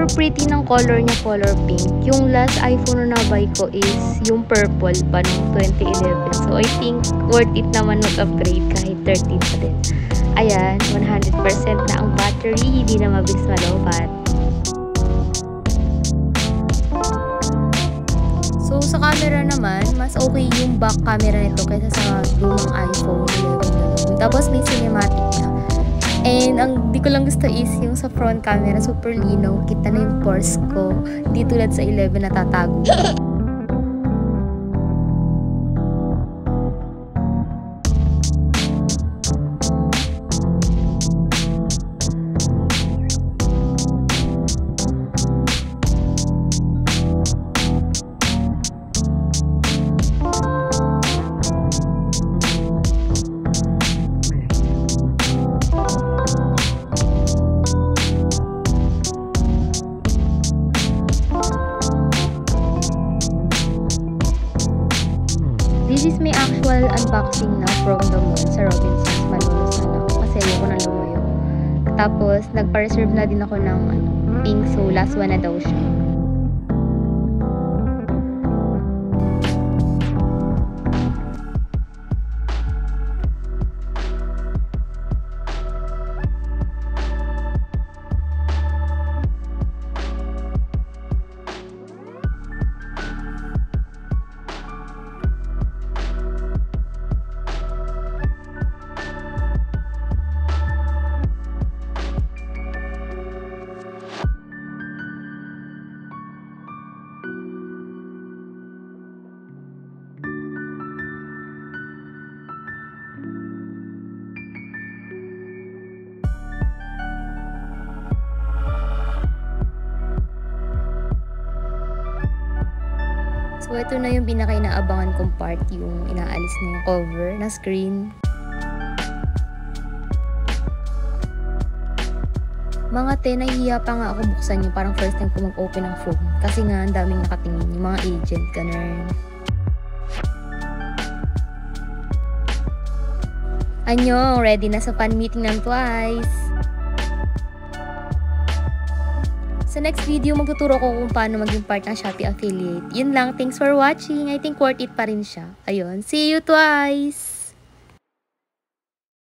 super pretty ng color niya, color pink. Yung last iPhone na buy ko is yung purple pa nung 2011. So, I think worth it naman mag-upgrade kahit 13 pa din. Ayan, 100% na ang battery, hindi na mabilis malobat. So, sa camera naman, mas okay yung back camera nito kaysa sa lumang iPhone 11. Tapos, may cinematic na. And, ang di ko lang gusto is yung sa front camera, super linaw. Kita na yung pores ko. Di tulad sa 11 na tatago. This is my actual unboxing na from the mall sa Robinsons. Malunos na ako kasi ayoko na lumuyo. Tapos, nagpa-reserve na din ako ng pink, so last one na daw siya. So, ito na yung pinaka-inaabangan kong part, yung inaalis na yung cover na screen. Mga 10, nahihiya pa nga ako buksan yung parang first time ko mag-open ng phone. Kasi nga, ang daming nakatingin, yung mga agent, ganun. Anyong, ready na sa fan meeting ng Twice. Sa next video, magtuturo ko kung paano maging part ng Shopee affiliate. Yun lang, thanks for watching. I think worth it pa rin siya. Ayun, see you Twice!